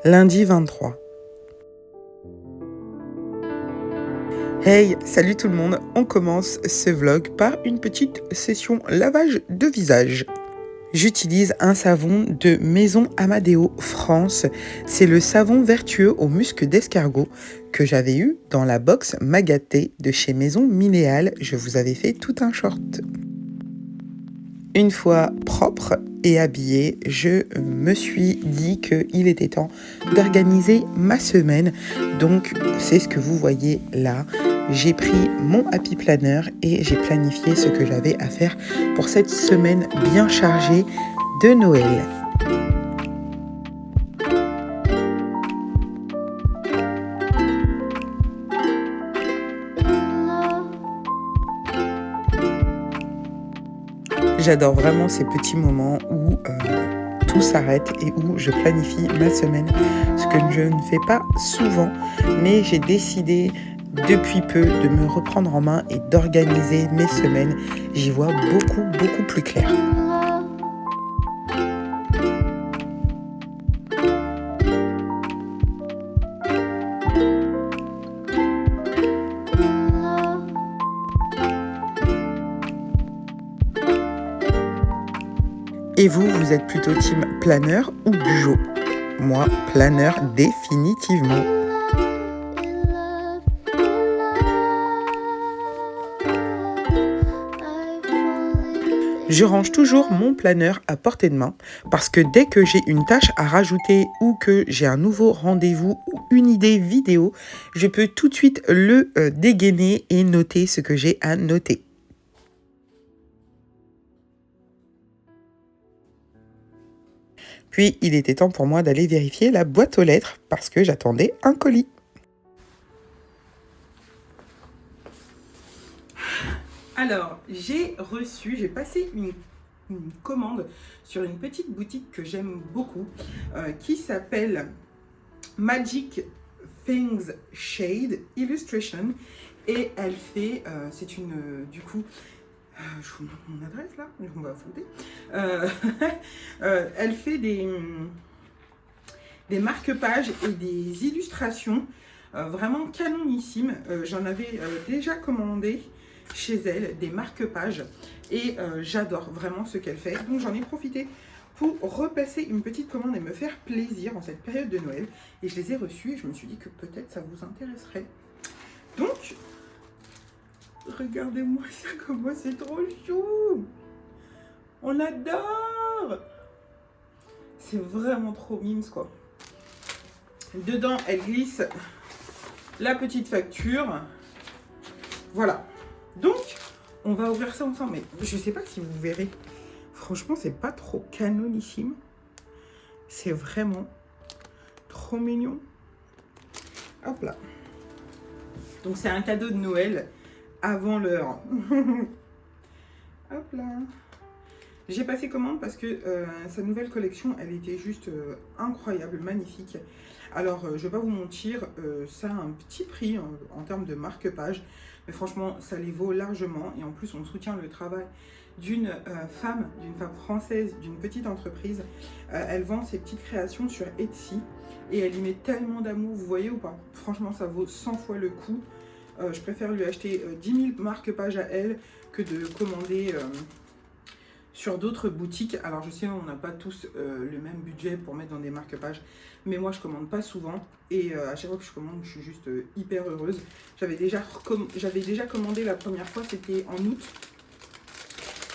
Lundi 23. Hey, salut tout le monde, on commence ce vlog par une petite session lavage de visage. J'utilise un savon de Maison Amadeo France. C'est le savon vertueux au musc d'escargot que j'avais eu dans la box Magaté de chez Maison Minéale. Je vous avais fait tout un short. Une fois propre et habillée, je me suis dit qu'il était temps d'organiser ma semaine. Donc, c'est ce que vous voyez là. J'ai pris mon Happy Planner et j'ai planifié ce que j'avais à faire pour cette semaine bien chargée de Noël. J'adore vraiment ces petits moments où tout s'arrête et où je planifie ma semaine, ce que je ne fais pas souvent, mais j'ai décidé depuis peu de me reprendre en main et d'organiser mes semaines. J'y vois beaucoup plus clair. Et vous êtes plutôt team planeur ou bugeot? Moi, planeur définitivement. Je range toujours mon planeur à portée de main parce que dès que j'ai une tâche à rajouter ou que j'ai un nouveau rendez-vous ou une idée vidéo, je peux tout de suite le dégainer et noter ce que j'ai à noter. Puis, il était temps pour moi d'aller vérifier la boîte aux lettres parce que j'attendais un colis. Alors, j'ai passé une commande sur une petite boutique que j'aime beaucoup qui s'appelle Magic Things Shade Illustration et elle fait, c'est une, du coup, je vous montre mon adresse là, on va fouter. Elle fait des marque-pages et des illustrations vraiment canonissimes. J'en avais déjà commandé chez elle des marque-pages et j'adore vraiment ce qu'elle fait. Donc j'en ai profité pour repasser une petite commande et me faire plaisir en cette période de Noël. Et je les ai reçus et je me suis dit que peut-être ça vous intéresserait. Donc, regardez-moi ça, comment c'est trop chou! On adore! C'est vraiment trop mimes, quoi. Dedans, elle glisse la petite facture. Voilà. Donc, on va ouvrir ça ensemble. Mais je sais pas si vous verrez. Franchement, c'est pas trop canonissime. C'est vraiment trop mignon. Hop là. Donc, c'est un cadeau de Noël avant l'heure. Hop là. J'ai passé commande parce que sa nouvelle collection, elle était juste incroyable, magnifique. Alors, je ne vais pas vous mentir, ça a un petit prix en termes de marque-page. Mais franchement, ça les vaut largement. Et en plus, on soutient le travail d'une femme française, d'une petite entreprise. Elle vend ses petites créations sur Etsy. Et elle y met tellement d'amour, vous voyez ou pas? Franchement, ça vaut 100 fois le coup. Je préfère lui acheter 10 000 marque-pages à elle que de commander sur d'autres boutiques. Alors je sais, on n'a pas tous le même budget pour mettre dans des marque-pages, mais moi je commande pas souvent et à chaque fois que je commande, je suis juste hyper heureuse. J'avais déjà commandé la première fois, c'était en août.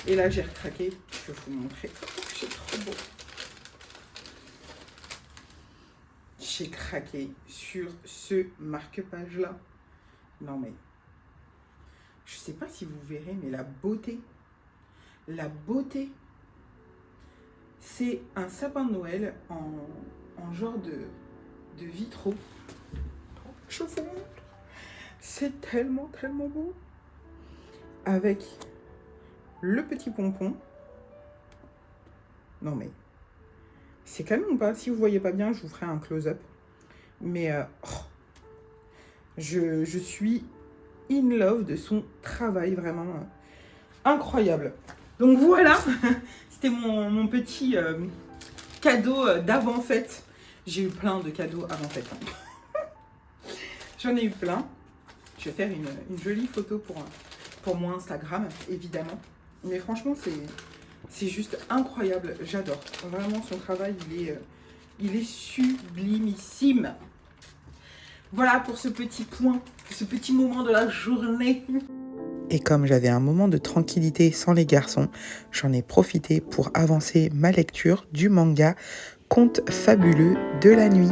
Et là j'ai recraqué, je vais vous montrer. C'est trop beau. J'ai craqué sur ce marque-page là. Non mais, je sais pas si vous verrez, mais la beauté. La beauté, c'est un sapin de Noël en genre de vitraux. Je vous montre. C'est tellement beau. Avec le petit pompon. Non mais, c'est canon ou pas? Si vous voyez pas bien, je vous ferai un close-up. Mais je suis in love de son travail, vraiment incroyable. Donc voilà, c'était mon petit cadeau d'avant-fête J'ai eu plein de cadeaux avant septembre. J'en ai eu plein. Je vais faire une jolie photo pour mon Instagram, évidemment. Mais franchement, c'est juste incroyable. J'adore. Vraiment, son travail, il est sublimissime. Voilà pour ce petit point, ce petit moment de la journée. Et comme j'avais un moment de tranquillité sans les garçons, j'en ai profité pour avancer ma lecture du manga Contes fabuleux de la nuit.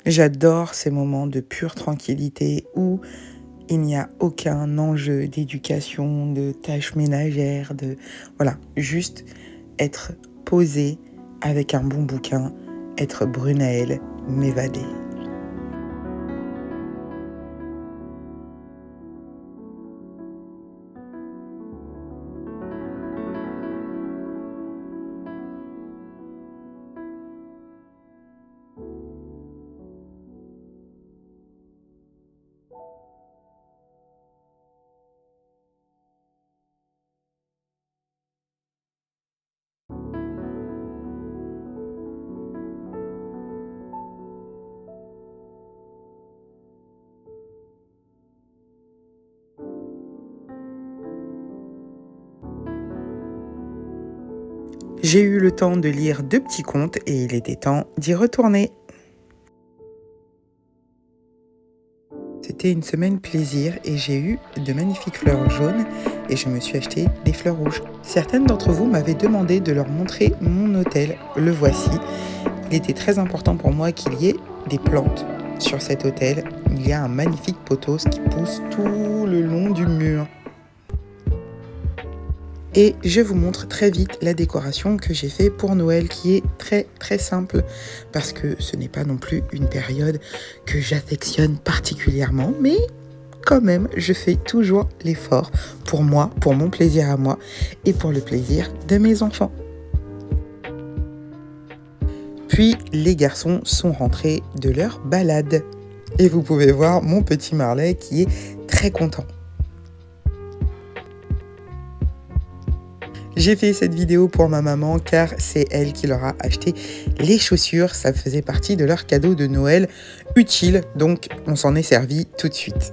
J'adore ces moments de pure tranquillité où il n'y a aucun enjeu d'éducation, de tâches ménagères, voilà, juste être posé avec un bon bouquin, être Brunaël, m'évader. J'ai eu le temps de lire 2 petits contes et il était temps d'y retourner. C'était une semaine plaisir et j'ai eu de magnifiques fleurs jaunes et je me suis acheté des fleurs rouges. Certaines d'entre vous m'avaient demandé de leur montrer mon hôtel. Le voici. Il était très important pour moi qu'il y ait des plantes sur cet hôtel. Il y a un magnifique pothos qui pousse tout le long du mur. Et je vous montre très vite la décoration que j'ai fait pour Noël qui est très très simple parce que ce n'est pas non plus une période que j'affectionne particulièrement, mais quand même je fais toujours l'effort pour moi, pour mon plaisir à moi et pour le plaisir de mes enfants. Puis les garçons sont rentrés de leur balade et vous pouvez voir mon petit Marley qui est très content. J'ai fait cette vidéo pour ma maman car c'est elle qui leur a acheté les chaussures. Ça faisait partie de leur cadeau de Noël utile, donc on s'en est servi tout de suite.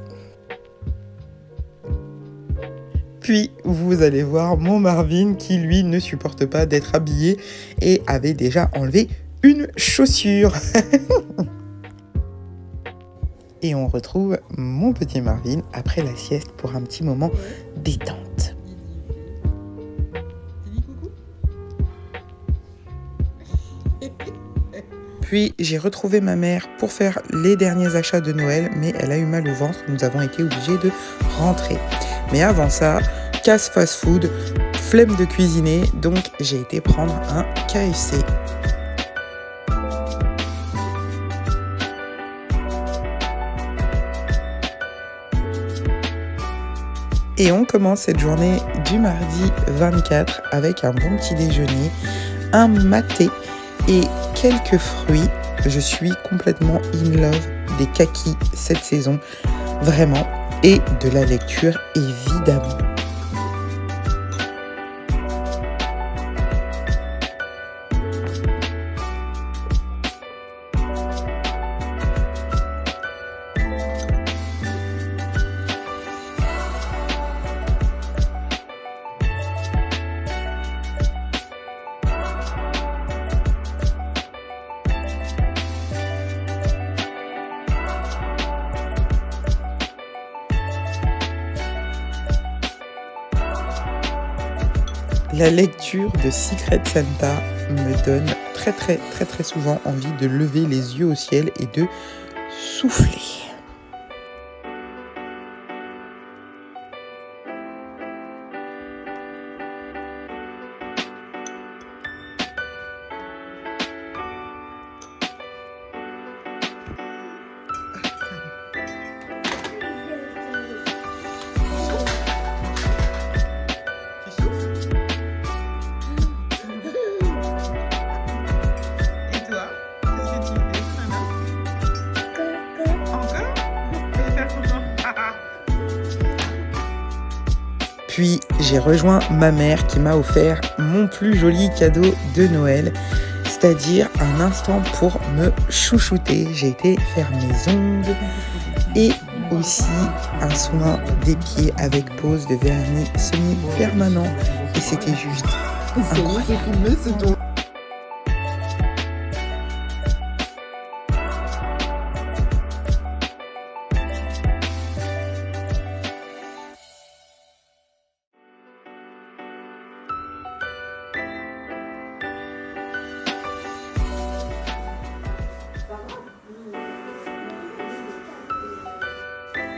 Puis vous allez voir mon Marvin qui lui ne supporte pas d'être habillé et avait déjà enlevé une chaussure. Et on retrouve mon petit Marvin après la sieste pour un petit moment détente. Puis j'ai retrouvé ma mère pour faire les derniers achats de Noël, mais elle a eu mal au ventre, nous avons été obligés de rentrer. Mais avant ça, casse fast-food, flemme de cuisiner, donc j'ai été prendre un KFC. Et on commence cette journée du mardi 24 avec un bon petit déjeuner, un maté et quelques fruits. Je suis complètement in love des kakis cette saison, vraiment, et de la lecture évidemment. La lecture de Secret Santa me donne très souvent envie de lever les yeux au ciel et de souffler. Puis j'ai rejoint ma mère qui m'a offert mon plus joli cadeau de Noël, c'est-à-dire un instant pour me chouchouter. J'ai été faire mes ongles et aussi un soin des pieds avec pose de vernis semi-permanent. Et c'était juste incroyable.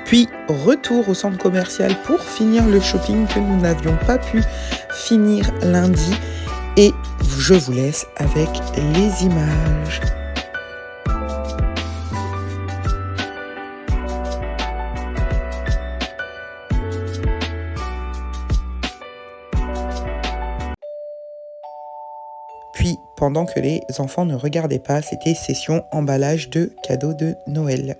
Puis retour au centre commercial pour finir le shopping que nous n'avions pas pu finir lundi. Et je vous laisse avec les images. Puis, pendant que les enfants ne regardaient pas, c'était session emballage de cadeaux de Noël.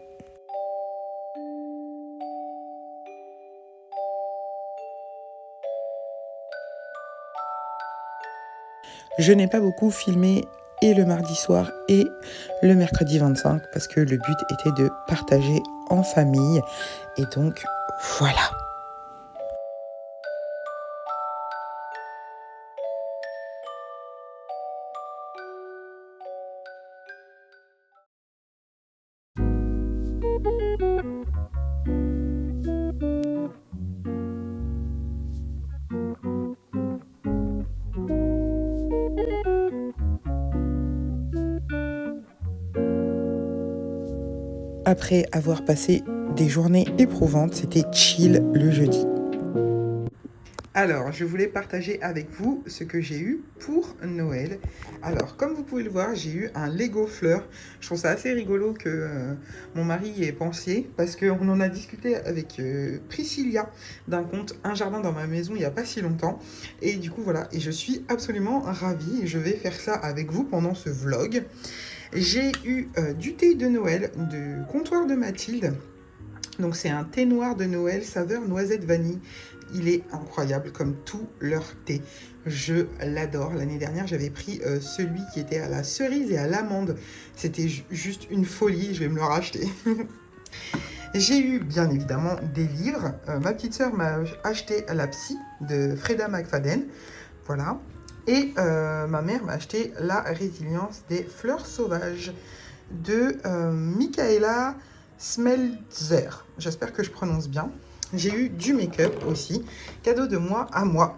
Je n'ai pas beaucoup filmé et le mardi soir et le mercredi 25 parce que le but était de partager en famille. Et donc, voilà. Après avoir passé des journées éprouvantes, c'était chill le jeudi. Alors, je voulais partager avec vous ce que j'ai eu pour Noël. Alors, comme vous pouvez le voir, j'ai eu un Lego fleur. Je trouve ça assez rigolo que mon mari y ait pensé parce qu'on en a discuté avec Priscilla d'un compte Un jardin dans ma maison il n'y a pas si longtemps. Et du coup, voilà, et je suis absolument ravie. Je vais faire ça avec vous pendant ce vlog. J'ai eu du thé de Noël de Comptoir de Mathilde. Donc c'est un thé noir de Noël saveur noisette vanille. Il est incroyable comme tout leur thé. Je l'adore. L'année dernière, j'avais pris celui qui était à la cerise et à l'amande. C'était juste une folie. Je vais me le racheter. J'ai eu bien évidemment des livres. Ma petite sœur m'a acheté La Psy de Freda McFadden. Voilà. Et ma mère m'a acheté La Résilience des fleurs sauvages de Michaela Smeltzer. J'espère que je prononce bien. J'ai eu du make-up aussi. Cadeau de moi à moi.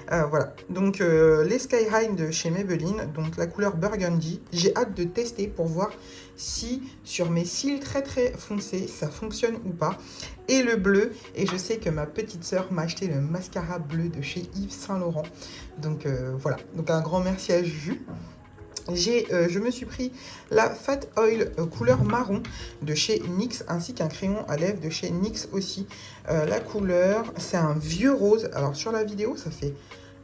Voilà. Donc les Sky High de chez Maybelline. Donc la couleur Burgundy. J'ai hâte de tester pour voir si sur mes cils très très foncés ça fonctionne ou pas. Et le bleu. Et je sais que ma petite sœur m'a acheté le mascara bleu de chez Yves Saint Laurent. Donc voilà. Donc un grand merci à Juju. Je me suis pris la Fat Oil couleur marron de chez NYX ainsi qu'un crayon à lèvres de chez NYX aussi. La couleur, c'est un vieux rose. Alors sur la vidéo, ça fait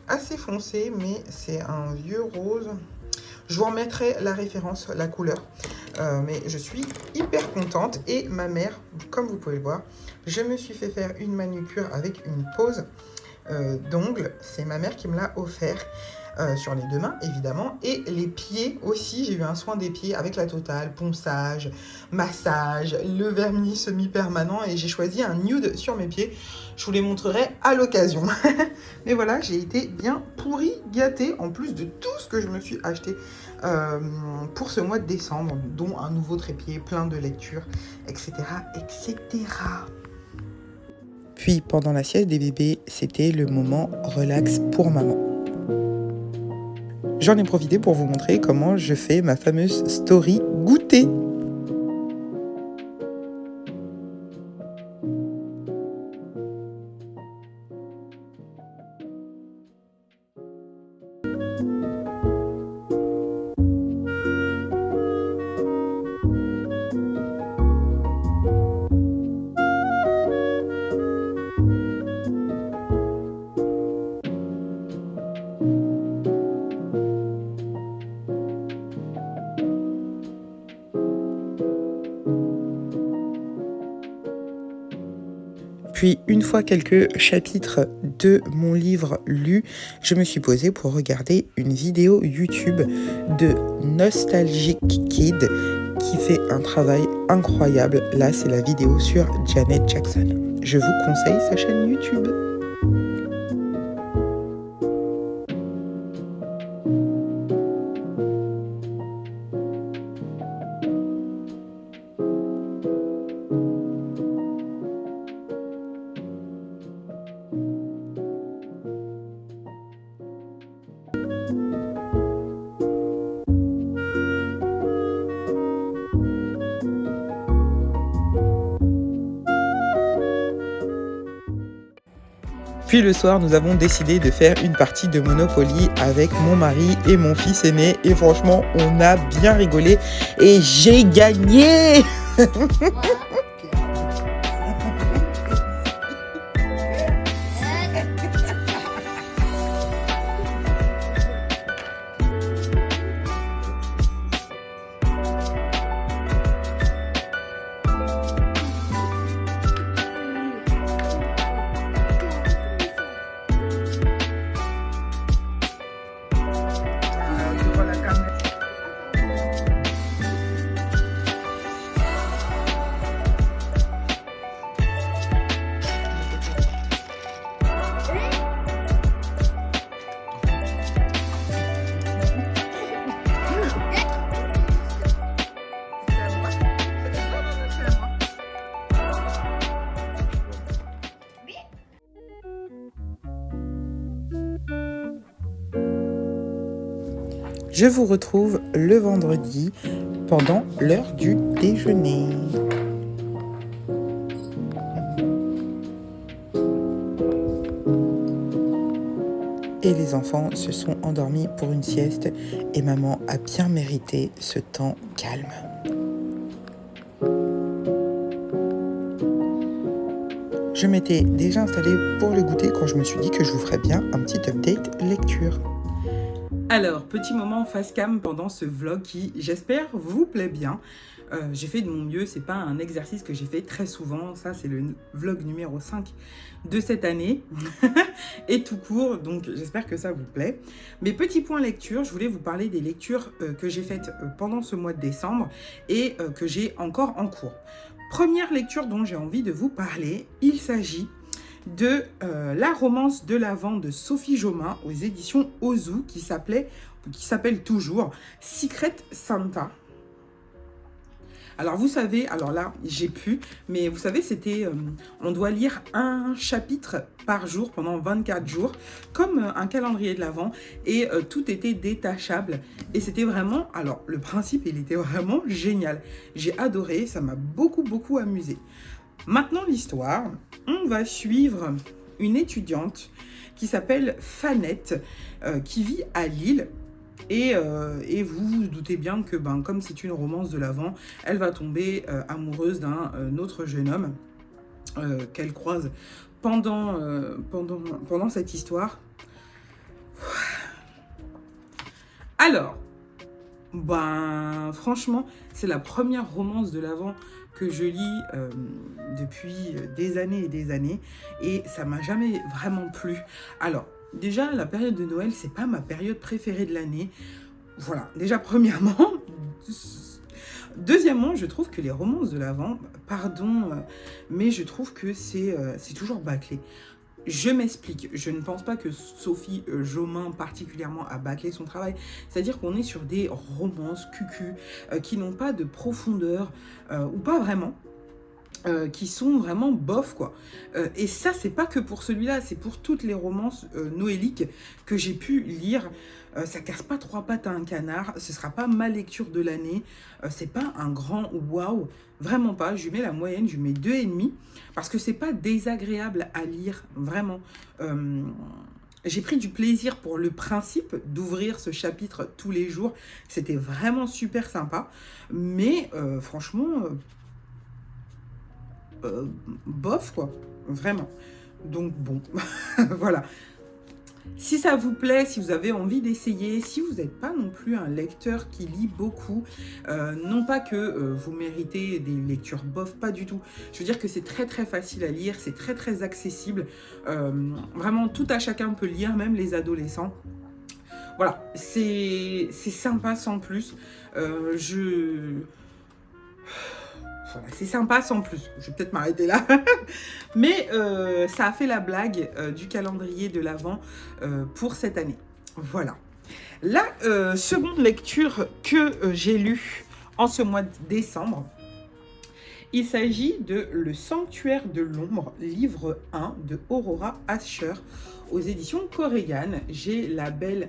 assez foncé, mais c'est un vieux rose. Je vous remettrai la référence, la couleur. Mais je suis hyper contente. Et ma mère, comme vous pouvez le voir, je me suis fait faire une manucure avec une pose d'ongles. C'est ma mère qui me l'a offert. Sur les deux mains évidemment et les pieds aussi, j'ai eu un soin des pieds avec la totale, ponçage, massage, le vernis semi-permanent et j'ai choisi un nude sur mes pieds. Je vous les montrerai à l'occasion. Mais voilà, j'ai été bien pourrie, gâtée en plus de tout ce que je me suis acheté pour ce mois de décembre, dont un nouveau trépied, plein de lectures, etc. etc. Puis pendant la sieste des bébés, c'était le moment relax pour maman. J'en ai profité pour vous montrer comment je fais ma fameuse story goûter. Puis, une fois quelques chapitres de mon livre lus, je me suis posée pour regarder une vidéo YouTube de Nostalgic Kid qui fait un travail incroyable. Là, c'est la vidéo sur Janet Jackson. Je vous conseille sa chaîne YouTube. Puis le soir, nous avons décidé de faire une partie de Monopoly avec mon mari et mon fils aîné. Et franchement, on a bien rigolé et j'ai gagné. Je vous retrouve le vendredi pendant l'heure du déjeuner. Et les enfants se sont endormis pour une sieste et maman a bien mérité ce temps calme. Je m'étais déjà installée pour le goûter quand je me suis dit que je vous ferais bien un petit update lecture. Alors, petit moment face cam pendant ce vlog qui, j'espère, vous plaît bien. J'ai fait de mon mieux, c'est pas un exercice que j'ai fait très souvent. Ça, c'est le vlog numéro 5 de cette année et tout court, donc j'espère que ça vous plaît. Mes petits points lecture, je voulais vous parler des lectures que j'ai faites pendant ce mois de décembre et que j'ai encore en cours. Première lecture dont j'ai envie de vous parler, il s'agit de la romance de l'Avent de Sophie Jomain aux éditions Ozu qui s'appelle toujours Secret Santa. Alors vous savez, alors là j'ai pu, mais vous savez c'était, on doit lire un chapitre par jour pendant 24 jours, comme un calendrier de l'Avent, et tout était détachable, et c'était vraiment, alors le principe il était vraiment génial, j'ai adoré, ça m'a beaucoup amusé. Maintenant l'histoire, on va suivre une étudiante qui s'appelle Fanette, qui vit à Lille. Et vous vous doutez bien que comme c'est une romance de l'Avent, elle va tomber amoureuse d'un autre jeune homme qu'elle croise pendant cette histoire. Alors, franchement, c'est la première romance de l'Avent que je lis depuis des années et des années, et ça m'a jamais vraiment plu. Alors, déjà, la période de Noël, c'est pas ma période préférée de l'année. Voilà, déjà premièrement. Deuxièmement, je trouve que les romances de l'Avent, pardon, mais je trouve que c'est toujours bâclé. Je m'explique, je ne pense pas que Sophie Jomain particulièrement a bâclé son travail. C'est-à-dire qu'on est sur des romances cucu qui n'ont pas de profondeur, ou pas vraiment. Qui sont vraiment bof quoi. Et ça c'est pas que pour celui-là, c'est pour toutes les romances noéliques que j'ai pu lire. Ça casse pas trois pattes à un canard, ce sera pas ma lecture de l'année, c'est pas un grand waouh, vraiment pas. Je lui mets la moyenne, je lui mets 2,5 parce que c'est pas désagréable à lire, vraiment. J'ai pris du plaisir pour le principe d'ouvrir ce chapitre tous les jours, c'était vraiment super sympa, mais franchement bof quoi, vraiment. Donc bon, voilà. Si ça vous plaît, si vous avez envie d'essayer, si vous n'êtes pas non plus un lecteur qui lit beaucoup, non pas que vous méritez des lectures bof, pas du tout. Je veux dire que c'est très très facile à lire, c'est très très accessible. Vraiment, tout à chacun peut lire, même les adolescents. Voilà, c'est sympa sans plus. Voilà, c'est sympa sans plus. Je vais peut-être m'arrêter là. Mais ça a fait la blague du calendrier de l'Avent pour cette année. Voilà. La seconde lecture que j'ai lue en ce mois de décembre, il s'agit de Le Sanctuaire de l'Ombre, livre 1 de Aurora Asher aux éditions Korrigan. J'ai la belle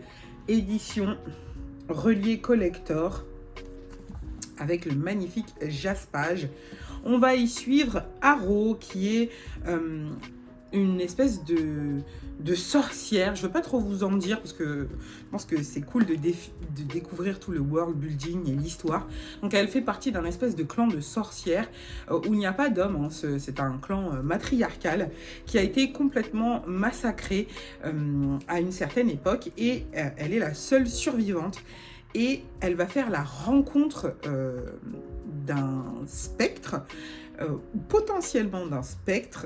édition reliée collector avec le magnifique jaspage. On va y suivre Aro, qui est une espèce de sorcière. Je ne veux pas trop vous en dire parce que je pense que c'est cool de découvrir tout le world building et l'histoire. Donc elle fait partie d'un espèce de clan de sorcières où il n'y a pas d'hommes. Hein. C'est un clan matriarcal qui a été complètement massacré à une certaine époque et elle est la seule survivante. Et elle va faire la rencontre d'un spectre, ou potentiellement d'un spectre,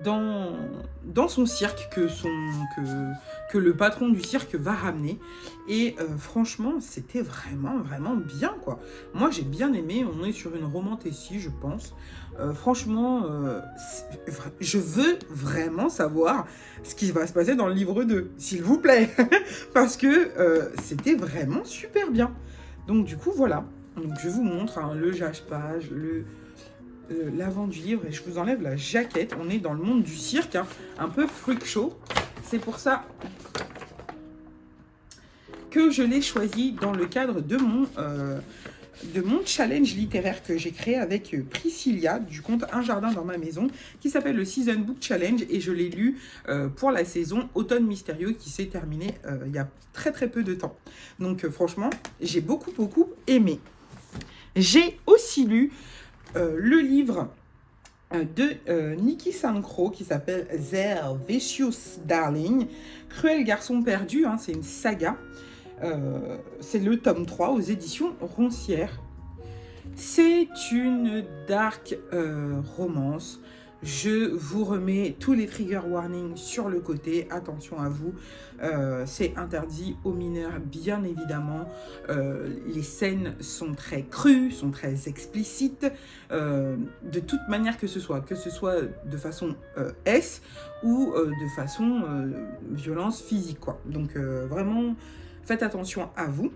dans son cirque que le patron du cirque va ramener. Et franchement, c'était vraiment, vraiment bien, quoi. Moi, j'ai bien aimé. On est sur une romantécie, je pense. Franchement, je veux vraiment savoir ce qui va se passer dans le livre 2, s'il vous plaît. Parce que c'était vraiment super bien. Donc, du coup, voilà. Donc, je vous montre hein, le jaspage, l'avant du livre, et je vous enlève la jaquette. On est dans le monde du cirque, hein, un peu freak show. C'est pour ça que je l'ai choisi dans le cadre de mon challenge littéraire que j'ai créé avec Priscilla du compte Un Jardin dans ma maison, qui s'appelle le Season Book Challenge, et je l'ai lu pour la saison Automne Mystérieux qui s'est terminée il y a très très peu de temps. Donc franchement, j'ai beaucoup aimé. J'ai aussi lu le livre de Niki Sankro qui s'appelle Their Vicious Darling, Cruel garçon perdu, hein, c'est une saga. C'est le tome 3 aux éditions Roncière. C'est une dark romance. Je vous remets tous les trigger warnings sur le côté. Attention à vous. C'est interdit aux mineurs, bien évidemment. Les scènes sont très crues, sont très explicites. De toute manière que ce soit de façon S ou de façon violence physique, quoi. Donc vraiment, faites attention à vous.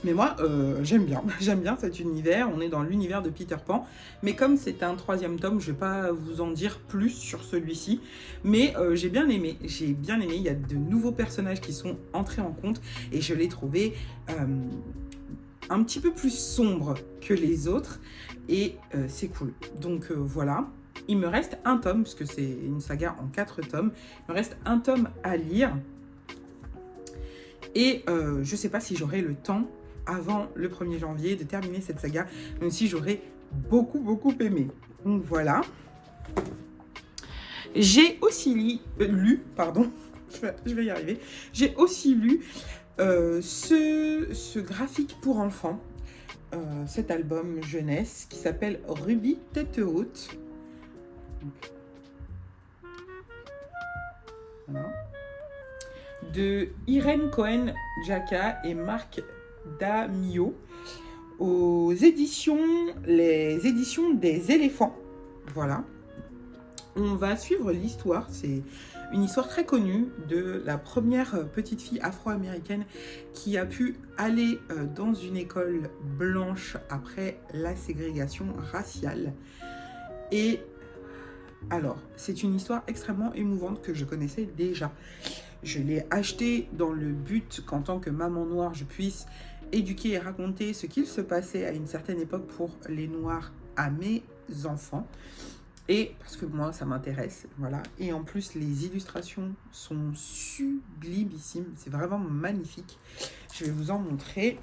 Mais moi, j'aime bien cet univers. On est dans l'univers de Peter Pan. Mais comme c'est un 3e tome, je ne vais pas vous en dire plus sur celui-ci. Mais j'ai bien aimé. Il y a de nouveaux personnages qui sont entrés en compte. Et je l'ai trouvé un petit peu plus sombre que les autres. Et c'est cool. Donc voilà. Il me reste un tome, parce que c'est une saga en 4 tomes. Il me reste un tome à lire. Et je ne sais pas si j'aurai le temps avant le 1er janvier de terminer cette saga, même si j'aurais beaucoup aimé. Donc voilà. J'ai aussi lu, je vais y arriver. J'ai aussi lu ce graphique pour enfants, cet album jeunesse qui s'appelle Ruby Tête Haute. Voilà. De Irène Cohen-Jacka et Marc Damio aux éditions, les éditions des éléphants. Voilà. On va suivre l'histoire. C'est une histoire très connue de la première petite fille afro-américaine qui a pu aller dans une école blanche après la ségrégation raciale. Et alors, c'est une histoire extrêmement émouvante que je connaissais déjà. Je l'ai acheté dans le but qu'en tant que maman noire, je puisse éduquer et raconter ce qu'il se passait à une certaine époque pour les Noirs à mes enfants. Et parce que moi, ça m'intéresse, voilà. Et en plus, les illustrations sont sublimissimes. C'est vraiment magnifique. Je vais vous en montrer.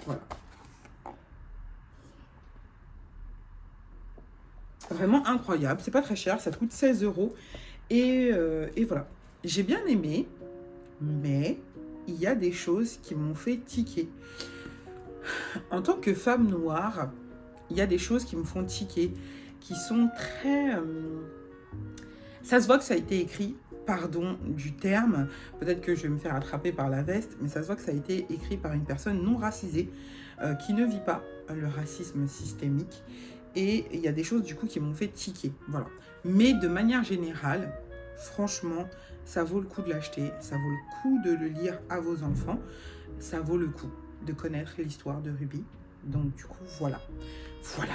Voilà. Vraiment incroyable. C'est pas très cher, ça coûte 16 euros. Et voilà. J'ai bien aimé, mais il y a des choses qui m'ont fait tiquer. En tant que femme noire, il y a des choses qui me font tiquer, qui sont très... Ça se voit que ça a été écrit, pardon du terme, peut-être que je vais me faire attraper par la veste, mais ça se voit que ça a été écrit par une personne non racisée, qui ne vit pas le racisme systémique. Et il y a des choses du coup qui m'ont fait tiquer, voilà. Mais de manière générale, franchement, ça vaut le coup de l'acheter, ça vaut le coup de le lire à vos enfants, ça vaut le coup de connaître l'histoire de Ruby. Donc du coup, voilà.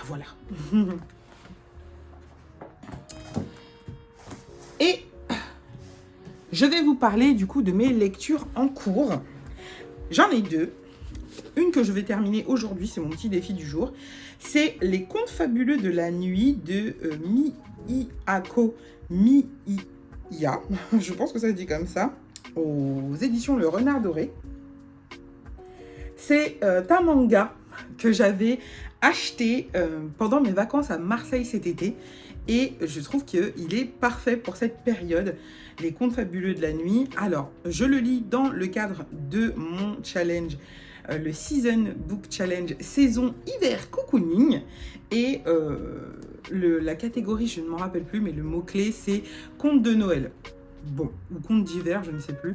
Voilà. Et je vais vous parler du coup de mes lectures en cours. J'en ai deux. Une que je vais terminer aujourd'hui, c'est mon petit défi du jour. C'est Les Contes fabuleux de la nuit de Miyako Miya. Je pense que ça se dit comme ça. Aux éditions Le Renard Doré. C'est un manga que j'avais acheté pendant mes vacances à Marseille cet été. Et je trouve qu'il est parfait pour cette période, Les Contes fabuleux de la nuit. Alors, je le lis dans le cadre de mon challenge, le Season Book Challenge saison hiver cocooning. Et la catégorie, je ne m'en rappelle plus, mais le mot-clé, c'est conte de Noël. Bon, ou conte d'hiver, je ne sais plus.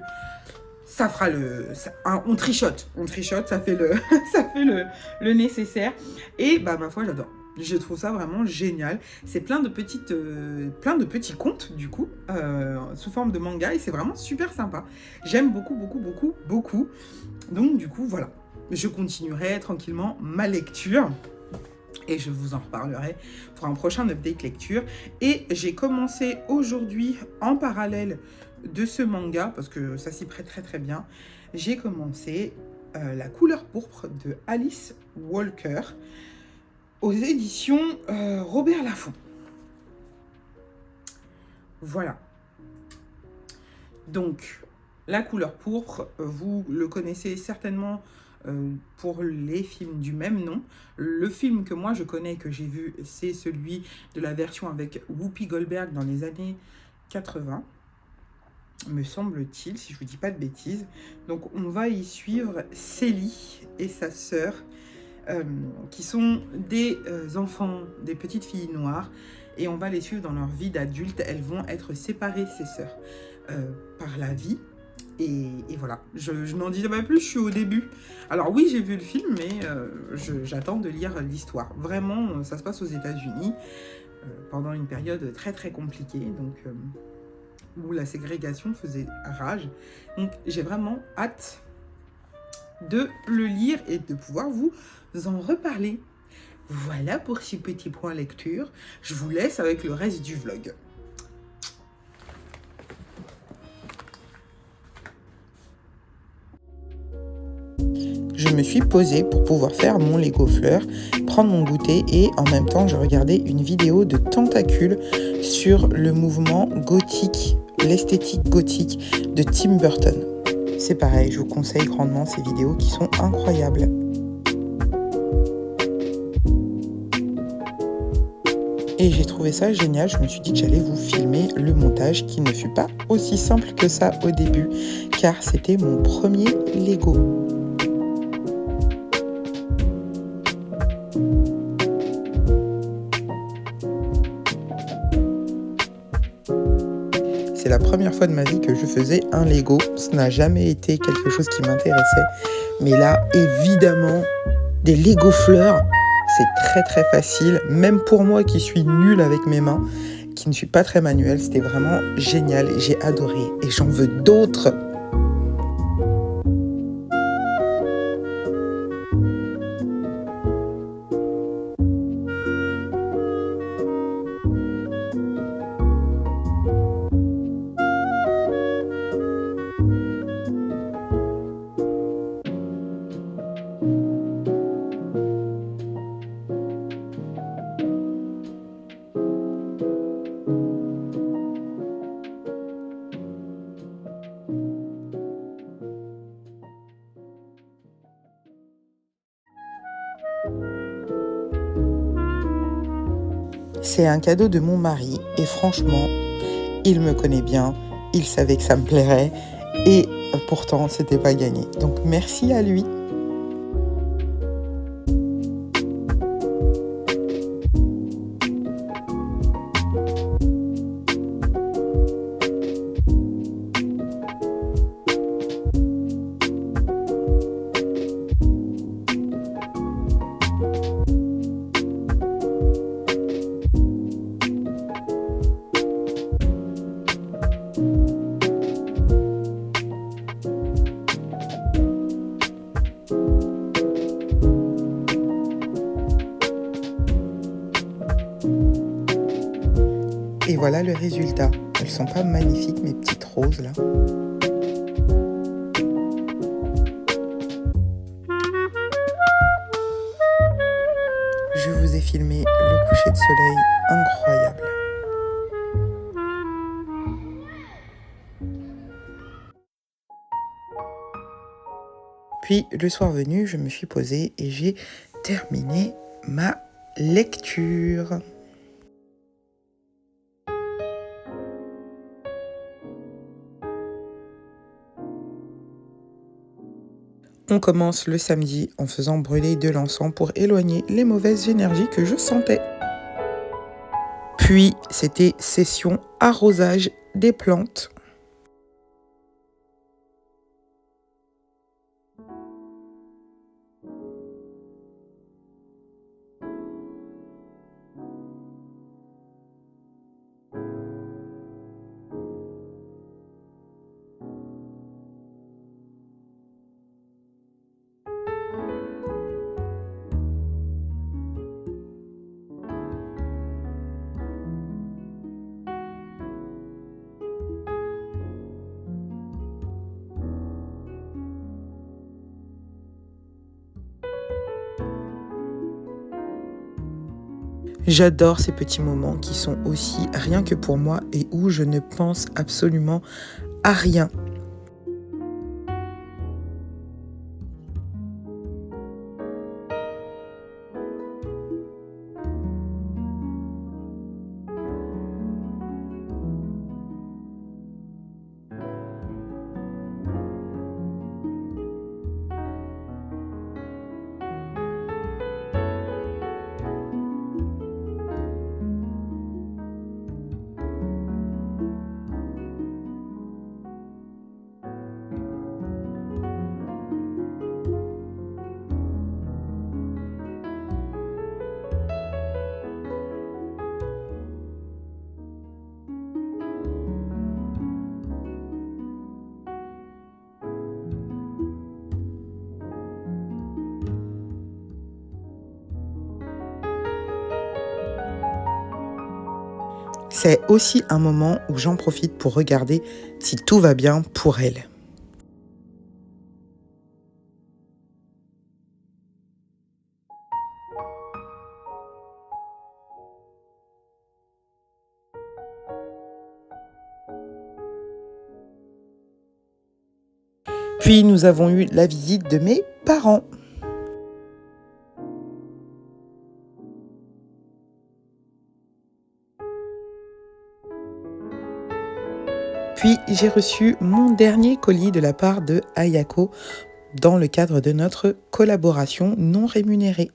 Ça fera on trichote, ça fait le nécessaire. Et bah, ma foi, j'adore. Je trouve ça vraiment génial. C'est plein de petits contes, du coup, sous forme de manga. Et c'est vraiment super sympa. J'aime beaucoup. Donc, du coup, voilà. Je continuerai tranquillement ma lecture. Et je vous en reparlerai pour un prochain update lecture. Et j'ai commencé aujourd'hui, en parallèle de ce manga, parce que ça s'y prête très bien, j'ai commencé La couleur pourpre de Alice Walker aux éditions Robert Laffont. Voilà. Donc, La couleur pourpre, vous le connaissez certainement pour les films du même nom. Le film que moi je connais, que j'ai vu, c'est celui de la version avec Whoopi Goldberg dans les années 80, me semble-t-il, si je vous dis pas de bêtises. Donc on va y suivre Célie et sa sœur, qui sont des enfants, des petites filles noires, et on va les suivre dans leur vie d'adulte. Elles vont être séparées, ces sœurs, par la vie. Et voilà, je n'en dis pas plus, je suis au début. Alors oui, j'ai vu le film, mais j'attends de lire l'histoire. Vraiment, ça se passe aux États-Unis, pendant une période très très compliquée, donc où la ségrégation faisait rage. Donc j'ai vraiment hâte de le lire et de pouvoir vous en reparler. Voilà pour ce petit point lecture. Je vous laisse avec le reste du vlog. Je me suis posée pour pouvoir faire mon Lego fleur, prendre mon goûter et en même temps je regardais une vidéo de Tentacule sur le mouvement gothique, l'esthétique gothique de Tim Burton. C'est pareil, je vous conseille grandement ces vidéos qui sont incroyables. Et j'ai trouvé ça génial, je me suis dit que j'allais vous filmer le montage qui ne fut pas aussi simple que ça au début car c'était mon premier Lego. C'est la première fois de ma vie que je faisais un Lego. Ce n'a jamais été quelque chose qui m'intéressait. Mais là, évidemment, des Lego fleurs, c'est très très facile. Même pour moi qui suis nulle avec mes mains, qui ne suis pas très manuelle, c'était vraiment génial. J'ai adoré et j'en veux d'autres. C'est un cadeau de mon mari et franchement, il me connaît bien, il savait que ça me plairait et pourtant c'était pas gagné. Donc merci à lui. Et voilà le résultat. Elles sont pas magnifiques mes petites roses là. Je vous ai filmé le coucher de soleil incroyable. Puis le soir venu, je me suis posée et j'ai terminé ma lecture. On commence le samedi en faisant brûler de l'encens pour éloigner les mauvaises énergies que je sentais. Puis c'était session arrosage des plantes. J'adore ces petits moments qui sont aussi rien que pour moi et où je ne pense absolument à rien. C'est aussi un moment où j'en profite pour regarder si tout va bien pour elle. Puis nous avons eu la visite de mes parents. Puis j'ai reçu mon dernier colis de la part de Ayako dans le cadre de notre collaboration non rémunérée.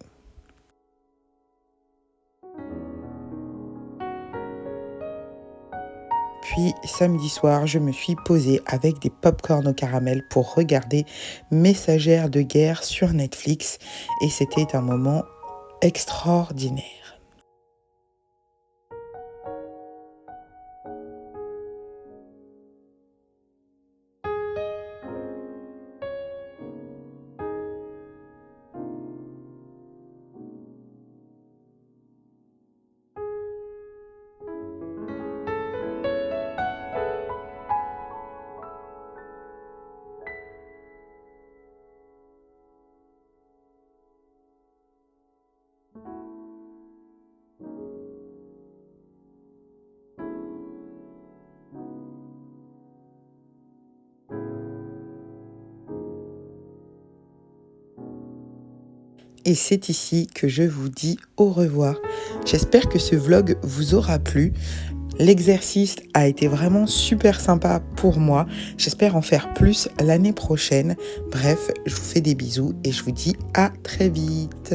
Puis samedi soir, je me suis posée avec des pop-corn au caramel pour regarder Messagères de guerre sur Netflix et c'était un moment extraordinaire. Et c'est ici que je vous dis au revoir. J'espère que ce vlog vous aura plu. L'exercice a été vraiment super sympa pour moi. J'espère en faire plus l'année prochaine. Bref, je vous fais des bisous et je vous dis à très vite.